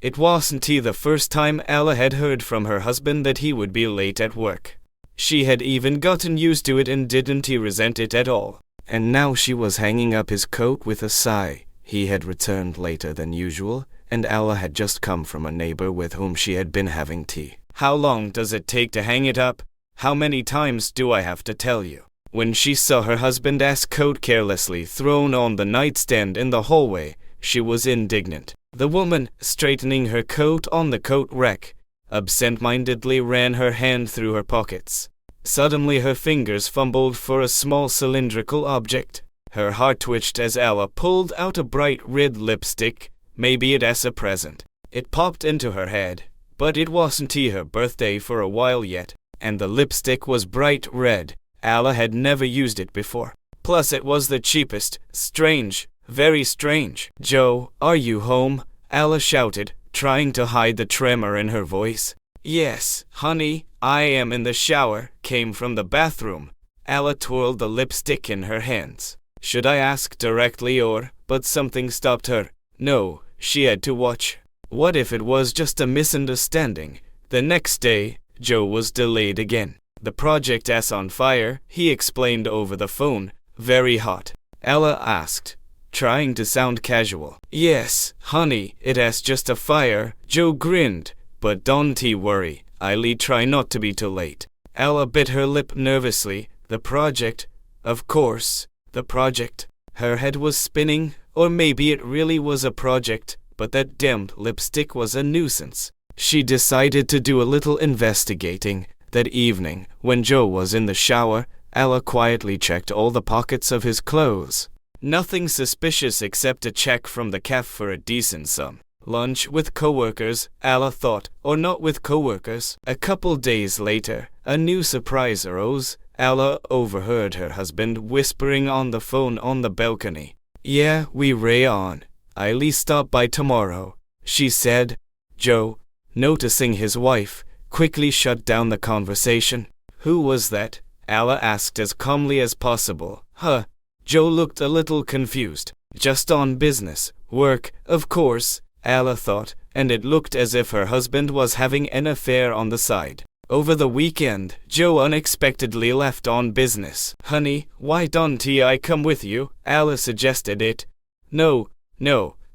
It wasn't the first time Ella had heard from her husband that he would be late at work. She had even gotten used to it and didn't resent it at all. And now she was hanging up his coat with a sigh. He had returned later than usual, and Ella had just come from a neighbor with whom she had been having tea. "How long does it take to hang it up? How many times do I have to tell you?" When she saw her husband's coat carelessly thrown on the nightstand in the hallway, she was indignant. The woman, straightening her coat on the coat rack, absent-mindedly ran her hand through her pockets. Suddenly her fingers fumbled for a small cylindrical object. Her heart twitched as Ella pulled out a bright red lipstick, maybe it as a present. It popped into her head, but it wasn't her birthday for a while yet, and the lipstick was bright red. Ella had never used it before. Plus it was the cheapest. Strange, very strange. "Joe, are you home?" Ella shouted, trying to hide the tremor in her voice. "Yes, honey, I am in the shower," came from the bathroom. Ella twirled the lipstick in her hands. Should I ask directly but something stopped her. No, she had to watch. What if it was just a misunderstanding? The next day, Joe was delayed again. "The project is on fire," he explained over the phone. "Very hot?" Ella asked, trying to sound casual. "Yes, honey, it is just a fire," Joe grinned. "But don't worry, I'll try not to be too late." Ella bit her lip nervously. The project, of course, the project. Her head was spinning, or maybe it really was a project, but that damned lipstick was a nuisance. She decided to do a little investigating. That evening, when Joe was in the shower, Ella quietly checked all the pockets of his clothes. Nothing suspicious except a check from the cafe for a decent sum. Lunch with coworkers, Ella thought, or not with coworkers. A couple days later, a new surprise arose. Ella overheard her husband whispering on the phone on the balcony. "Yeah, we ray on. I'll stop by tomorrow," she said. Joe, noticing his wife, quickly shut down the conversation. "Who was that?" Ella asked as calmly as possible. "Huh?" Joe looked a little confused. "Just on business. Work, of course," Ella thought, and it looked as if her husband was having an affair on the side. Over the weekend, Joe unexpectedly left on business. "Honey, why don't I come with you?" Ella suggested it. No,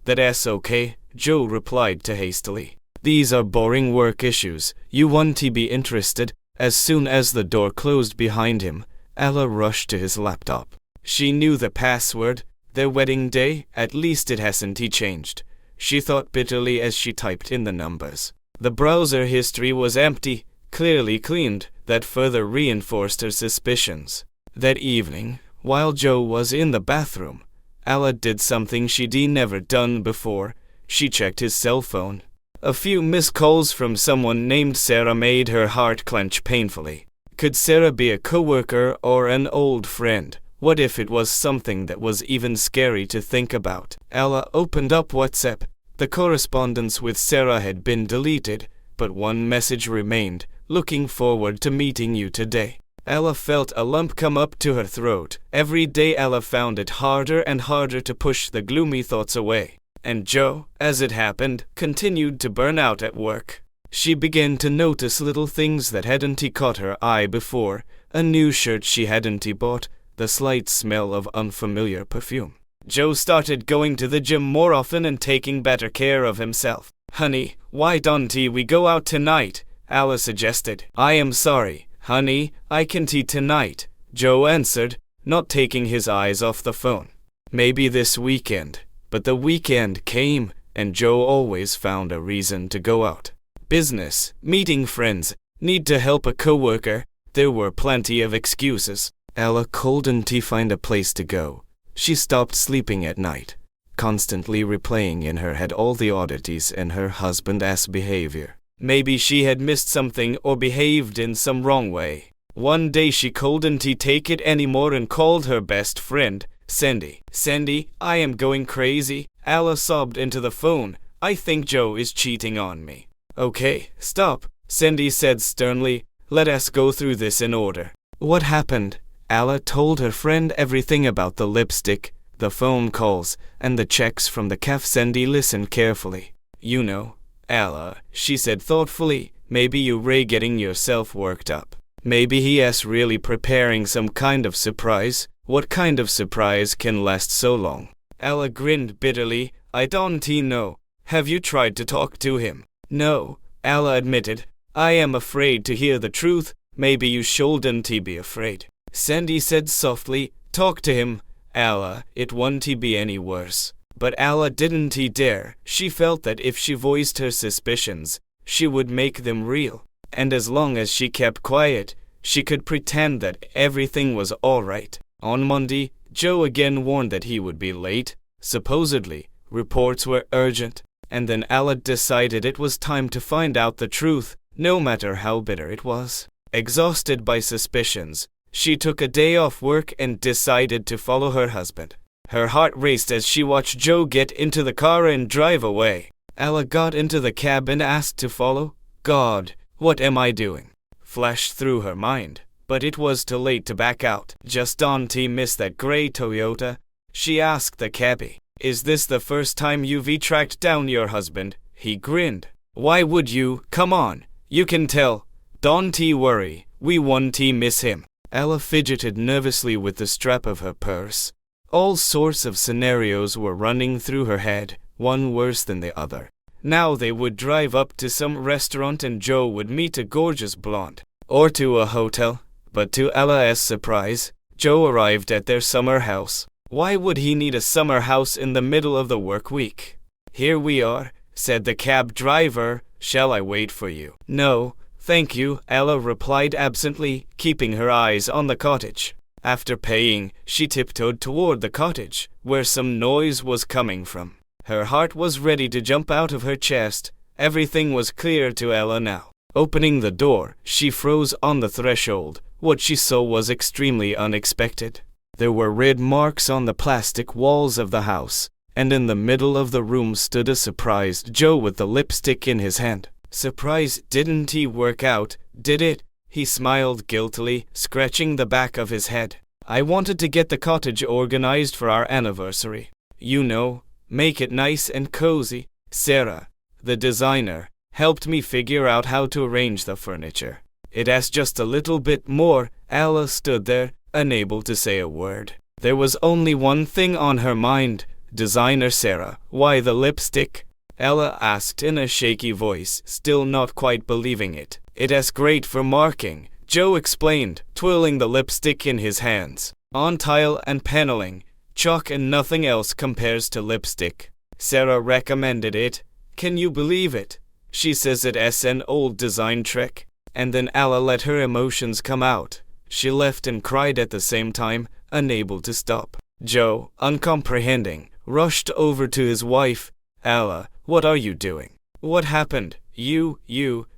that's okay," Joe replied too hastily. "These are boring work issues. You won't be interested." As soon as the door closed behind him, Ella rushed to his laptop. She knew the password. Their wedding day, at least it hasn't changed, she thought bitterly as she typed in the numbers. The browser history was empty, clearly cleaned. That further reinforced her suspicions. That evening, while Joe was in the bathroom, Ella did something she'd never done before. She checked his cell phone. A few missed calls from someone named Sarah made her heart clench painfully. Could Sarah be a coworker or an old friend? What if it was something that was even scary to think about? Ella opened up WhatsApp. The correspondence with Sarah had been deleted, but one message remained. "Looking forward to meeting you today." Ella felt a lump come up to her throat. Every day Ella found it harder and harder to push the gloomy thoughts away. And Joe, as it happened, continued to burn out at work. She began to notice little things that hadn't caught her eye before. A new shirt she hadn't bought, the slight smell of unfamiliar perfume. Joe started going to the gym more often and taking better care of himself. "Honey, why don't we go out tonight?" Ella suggested. "I am sorry, honey, I can't tonight," Joe answered, not taking his eyes off the phone. "Maybe this weekend." But the weekend came, and Joe always found a reason to go out. Business, meeting friends, need to help a coworker. There were plenty of excuses. Ella couldn't find a place to go. She stopped sleeping at night, constantly replaying in her head all the oddities in her husband's behavior. Maybe she had missed something or behaved in some wrong way. One day she couldn't take it anymore and called her best friend, Sandy. "Sandy, I am going crazy." Ella sobbed into the phone. "I think Joe is cheating on me." "Okay, stop," Sandy said sternly. "Let us go through this in order." What happened? Ella told her friend everything about the lipstick, the phone calls, and the checks from the cafe. Sandy listened carefully. Ella, she said thoughtfully, maybe you Ray getting yourself worked up. Maybe he's really preparing some kind of surprise. What kind of surprise can last so long? Ella grinned bitterly. I don't know. Have you tried to talk to him? No, Ella admitted. I am afraid to hear the truth. Maybe you shouldn't be afraid. Sandy said softly, talk to him. Ella, it won't be any worse. But Ella didn't dare. She felt that if she voiced her suspicions, she would make them real. And as long as she kept quiet, she could pretend that everything was all right. On Monday, Joe again warned that he would be late. Supposedly, reports were urgent. And then Ella decided it was time to find out the truth, no matter how bitter it was. Exhausted by suspicions, she took a day off work and decided to follow her husband. Her heart raced as she watched Joe get into the car and drive away. Ella got into the cab and asked to follow. God, what am I doing? Flashed through her mind, but it was too late to back out. Just don't miss that gray Toyota? She asked the cabbie. Is this the first time you've tracked down your husband? He grinned. Why would you? Come on, you can tell. Don't worry, we won't miss him. Ella fidgeted nervously with the strap of her purse. All sorts of scenarios were running through her head, one worse than the other. Now they would drive up to some restaurant and Joe would meet a gorgeous blonde. Or to a hotel. But to Ella's surprise, Joe arrived at their summer house. Why would he need a summer house in the middle of the work week? Here we are, said the cab driver. Shall I wait for you? No, thank you, Ella replied absently, keeping her eyes on the cottage. After paying, she tiptoed toward the cottage, where some noise was coming from. Her heart was ready to jump out of her chest. Everything was clear to Ella now. Opening the door, she froze on the threshold. What she saw was extremely unexpected. There were red marks on the plastic walls of the house, and in the middle of the room stood a surprised Joe with the lipstick in his hand. Surprise, didn't he work out, did it? He smiled guiltily, scratching the back of his head. I wanted to get the cottage organized for our anniversary. You know, make it nice and cozy. Sarah, the designer, helped me figure out how to arrange the furniture. It asked just a little bit more. Ella stood there, unable to say a word. There was only one thing on her mind. Designer Sarah, why the lipstick? Ella asked in a shaky voice, still not quite believing it. It's great for marking, Joe explained, twirling the lipstick in his hands. On tile and paneling, chalk and nothing else compares to lipstick. Sarah recommended it. Can you believe it? She says it's an old design trick. And then Ella let her emotions come out. She laughed and cried at the same time, unable to stop. Joe, uncomprehending, rushed over to his wife. Ella, what are you doing? What happened? You,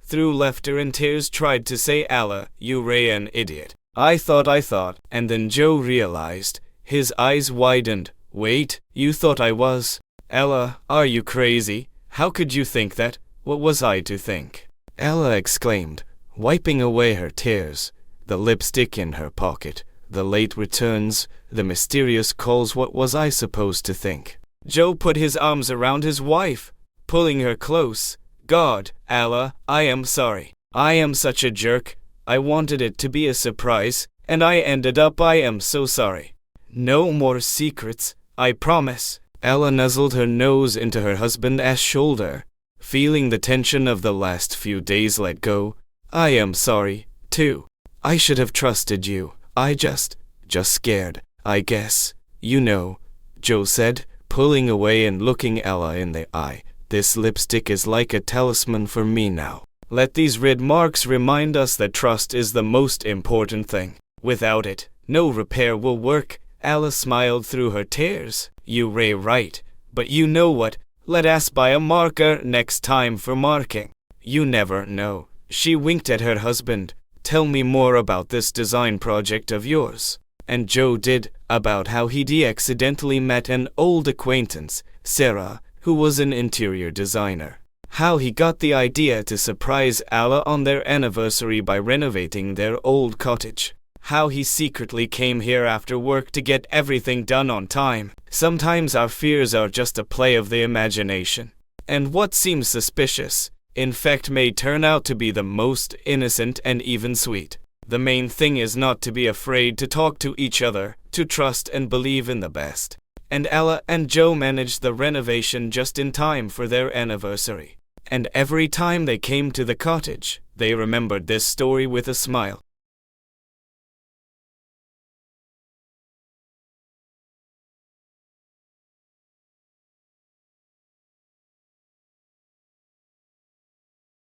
through laughter and tears tried to say Ella, you an idiot. I thought, and then Joe realized. His eyes widened. Wait, you thought I was? Ella, are you crazy? How could you think that? What was I to think? Ella exclaimed, wiping away her tears. The lipstick in her pocket, the late returns, the mysterious calls. What was I supposed to think? Joe put his arms around his wife, pulling her close. God, Ella, I am sorry. I am such a jerk. I wanted it to be a surprise, and I ended up. I am so sorry. No more secrets, I promise. Ella nuzzled her nose into her husband's shoulder, feeling the tension of the last few days let go. I am sorry, too. I should have trusted you. I just scared, I guess. You know, Joe said, pulling away and looking Ella in the eye. This lipstick is like a talisman for me now. Let these red marks remind us that trust is the most important thing. Without it, no repair will work. Ella smiled through her tears. You right, but you know what? Let us buy a marker next time for marking. You never know. She winked at her husband. Tell me more about this design project of yours. And Joe did, about how he'd accidentally met an old acquaintance, Sarah, who was an interior designer. How he got the idea to surprise Ella on their anniversary by renovating their old cottage. How he secretly came here after work to get everything done on time. Sometimes our fears are just a play of the imagination. And what seems suspicious, in fact, may turn out to be the most innocent and even sweet. The main thing is not to be afraid to talk to each other, to trust and believe in the best. And Ella and Joe managed the renovation just in time for their anniversary. And every time they came to the cottage, they remembered this story with a smile.